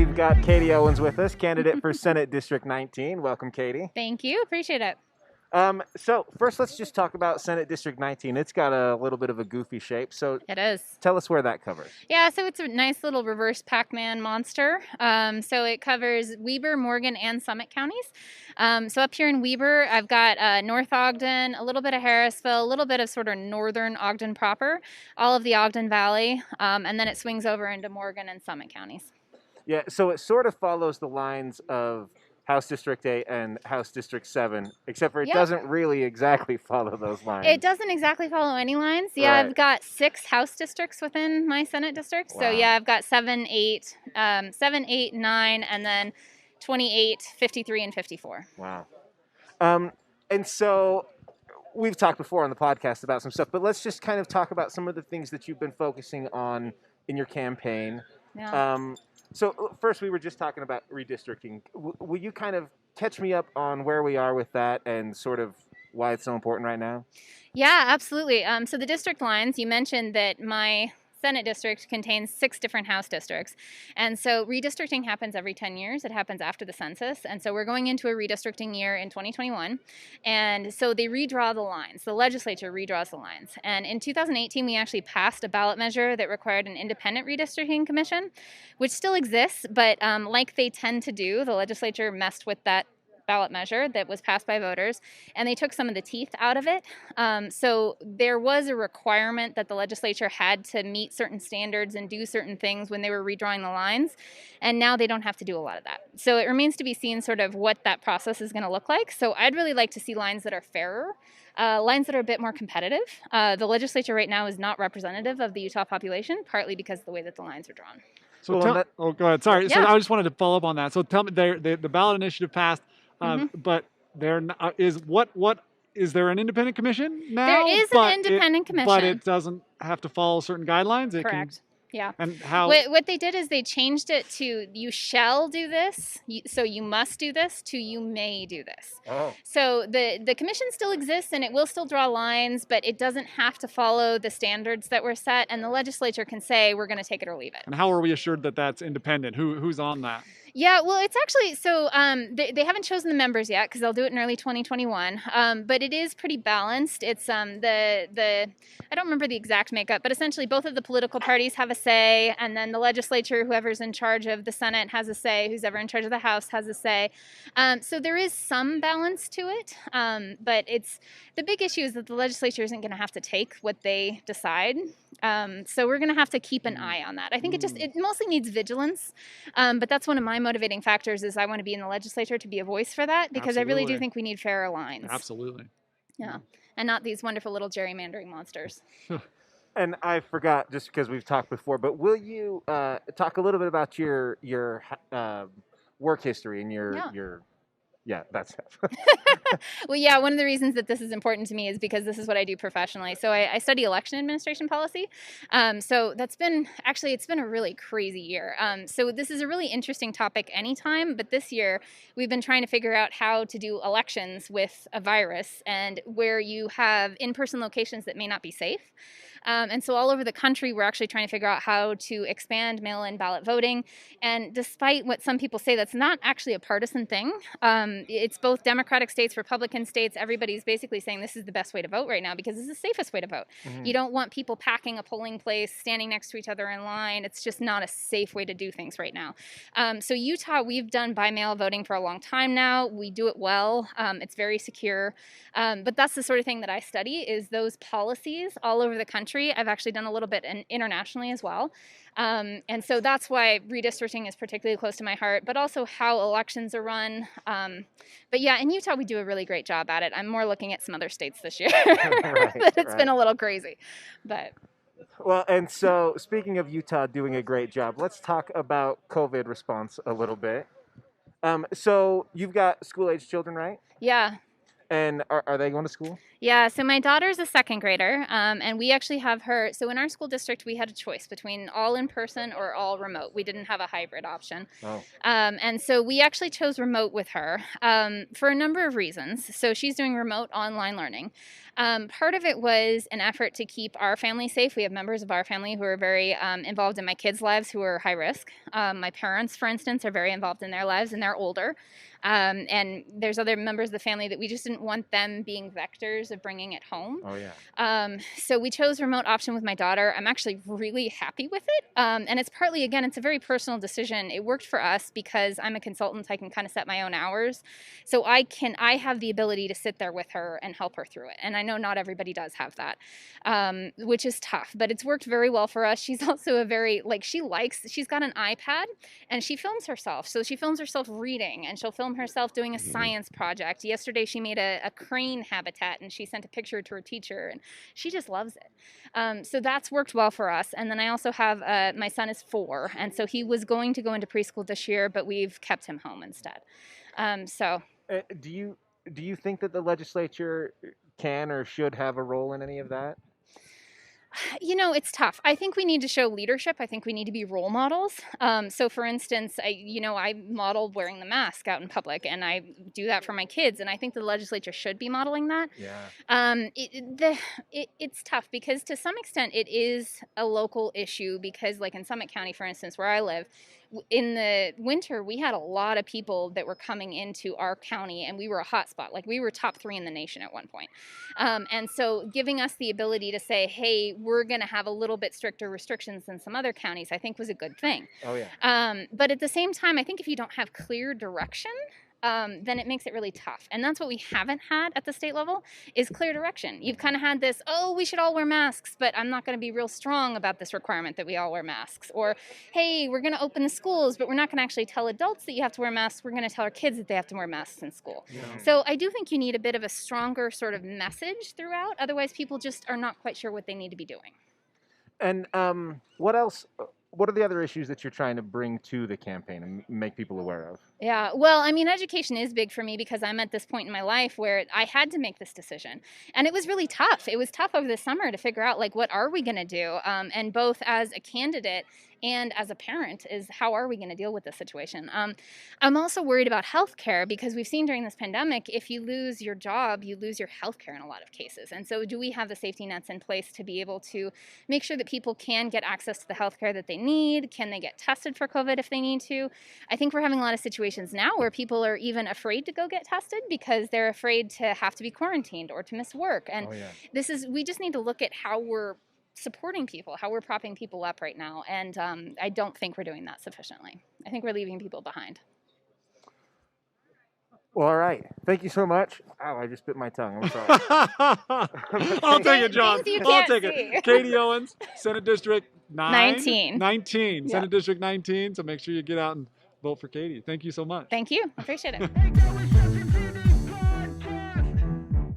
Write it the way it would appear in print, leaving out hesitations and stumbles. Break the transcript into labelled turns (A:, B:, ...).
A: we've got Katy Owens with us, candidate for Senate District 19. Welcome, Katy.
B: Thank you. Appreciate it.
A: So first, let's just talk about Senate District 19. It's got a little bit of a goofy shape, so
B: It is.
A: tell us where that covers.
B: Yeah, so it's a nice little reverse Pac-Man monster. So it covers Weber, Morgan, and Summit counties. So up here in Weber, I've got North Ogden, a little bit of Harrisville, a little bit of sort of northern Ogden proper, all of the Ogden Valley, and then it swings over into Morgan and Summit counties.
A: Yeah, so it sort of follows the lines of House District 8 and House District 7, except for it doesn't really exactly follow those lines.
B: It doesn't exactly follow any lines. Yeah,
A: Right.
B: I've got 6 House districts within my Senate district.
A: Wow.
B: So yeah, I've got 7, 8, 9, and then 28, 53, and 54.
A: Wow. And so we've talked before on the podcast about some stuff, but let's just kind of talk about some of the things that you've been focusing on in your campaign.
B: Yeah.
A: So first, we were just talking about redistricting. Will you kind of catch me up on where we are with that and sort of why it's so important right now?
B: Yeah, absolutely. So the district lines, you mentioned that my Senate district contains 6 different House districts. And so redistricting happens every 10 years. It happens after the census. And so we're going into a redistricting year in 2021. And so they redraw the lines. The legislature redraws the lines. And in 2018, we actually passed a ballot measure that required an independent redistricting commission, which still exists. But like they tend to do, the legislature messed with that ballot measure that was passed by voters, and they took some of the teeth out of it. So there was a requirement that the legislature had to meet certain standards and do certain things when they were redrawing the lines, and now they don't have to do a lot of that. So it remains to be seen sort of what that process is going to look like. So I'd really like to see lines that are fairer, lines that are a bit more competitive. The legislature right now is not representative of the Utah population, partly because of the way that the lines are drawn.
C: So go ahead. Sorry. So I just wanted to follow up on that. So tell me, the ballot initiative passed. But there is is there an independent commission now?
B: There is an independent commission,
C: but it doesn't have to follow certain guidelines.
B: Correct. Yeah.
C: And how?
B: What they did is they changed it to you shall do this, so you must do this, to you may do this.
A: Oh.
B: So the commission still exists and it will still draw lines, but it doesn't have to follow the standards that were set, and the legislature can say we're going to take it or leave it.
C: And how are we assured that that's independent? Who's on that?
B: Yeah, well, it's actually, so they haven't chosen the members yet because they'll do it in early 2021, but it is pretty balanced. It's I don't remember the exact makeup, but essentially both of the political parties have a say, and then the legislature, whoever's in charge of the Senate has a say, who's ever in charge of the House has a say. So there is some balance to it, but the big issue is that the legislature isn't going to have to take what they decide. So we're going to have to keep an eye on that. I think it mostly needs vigilance, but that's one of my motivating factors is I want to be in the legislature to be a voice for that, because I really do think we need fairer lines.
C: Absolutely.
B: Yeah, and not these wonderful little gerrymandering monsters.
A: And I forgot, just because we've talked before, but will you talk a little bit about your work history and your that's it.
B: Well, yeah, one of the reasons that this is important to me is because this is what I do professionally. So I study election administration policy. So it's been a really crazy year. So this is a really interesting topic anytime, but this year we've been trying to figure out how to do elections with a virus and where you have in-person locations that may not be safe. And so all over the country, we're actually trying to figure out how to expand mail-in ballot voting. And despite what some people say, that's not actually a partisan thing. It's both Democratic states, Republican states. Everybody's basically saying this is the best way to vote right now because it's the safest way to vote. Mm-hmm. You don't want people packing a polling place, standing next to each other in line. It's just not a safe way to do things right now. So Utah, we've done by-mail voting for a long time now. We do it well. It's very secure. But that's the sort of thing that I study is those policies all over the country. I've actually done a little bit internationally as well. And so that's why redistricting is particularly close to my heart, but also how elections are run. But yeah, in Utah, we do a really great job at it. I'm more looking at some other states this year. It's been a little crazy, but.
A: Well, and so speaking of Utah doing a great job, let's talk about COVID response a little bit. So you've got school-age children, right?
B: Yeah.
A: And are they going to school?
B: Yeah, so my daughter's a second grader, and we actually have her, so in our school district, we had a choice between all in person or all remote. We didn't have a hybrid option.
A: Oh.
B: And so we actually chose remote with her for a number of reasons. So she's doing remote online learning. Part of it was an effort to keep our family safe. We have members of our family who are very involved in my kids' lives who are high risk. My parents, for instance, are very involved in their lives, and they're older. And there's other members of the family that we just didn't want them being vectors of bringing it home.
A: Oh, yeah.
B: So we chose a remote option with my daughter. I'm actually really happy with it. And it's partly, again, it's a very personal decision. It worked for us because I'm a consultant. I can kind of set my own hours. So I have the ability to sit there with her and help her through it. And I know not everybody does have that, which is tough, but it's worked very well for us. She's also a very, she's got an iPad and she films herself. So she films herself reading, and she'll film herself doing a science project. Yesterday, she made a crane habitat, and she sent a picture to her teacher, and she just loves it. So that's worked well for us. And then I also have, my son is 4, and so he was going to go into preschool this year, but we've kept him home instead.
A: Do you think that the legislature can or should have a role in any of that?
B: You know, it's tough. I think we need to show leadership. I think we need to be role models. So, for instance, I model wearing the mask out in public, and I do that for my kids. And I think the legislature should be modeling that.
A: Yeah.
B: It's tough because to some extent it is a local issue because, like in Summit County, for instance, where I live, in the winter, we had a lot of people that were coming into our county, and we were a hot spot. Like, we were top 3 in the nation at one point. And so giving us the ability to say, hey, we're going to have a little bit stricter restrictions than some other counties, I think was a good thing.
A: Oh, yeah.
B: But at the same time, I think if you don't have clear direction, then it makes it really tough. And that's what we haven't had at the state level is clear direction. You've kind of had this, oh, we should all wear masks, but I'm not going to be real strong about this requirement that we all wear masks. Or, hey, we're going to open the schools, but we're not going to actually tell adults that you have to wear masks. We're going to tell our kids that they have to wear masks in school.
A: Yeah.
B: So I do think you need a bit of a stronger sort of message throughout. Otherwise, people just are not quite sure what they need to be doing.
A: And what else? What are the other issues that you're trying to bring to the campaign and make people aware of?
B: Yeah, well, I mean, education is big for me because I'm at this point in my life where I had to make this decision. And it was really tough. It was tough over the summer to figure out, like, what are we going to do? And both as a candidate and as a parent is how are we going to deal with this situation? I'm also worried about healthcare because we've seen during this pandemic, if you lose your job, you lose your healthcare in a lot of cases. And so do we have the safety nets in place to be able to make sure that people can get access to the healthcare that they need? Can they get tested for COVID if they need to? I think we're having a lot of situations now where people are even afraid to go get tested because they're afraid to have to be quarantined or to miss work. And we just need to look at how we're supporting people, how we're propping people up right now. And I don't think we're doing that sufficiently. I think we're leaving people behind.
A: Well, all right. Thank you so much. Ow, I just bit my tongue. I'm sorry.
C: I'll take it, John. I'll take
B: see.
C: it. Katy Owens, Senate District 19.
B: Yep.
C: Senate District 19. So make sure you get out and vote for Katy. Thank you so much.
B: Thank you. I appreciate it.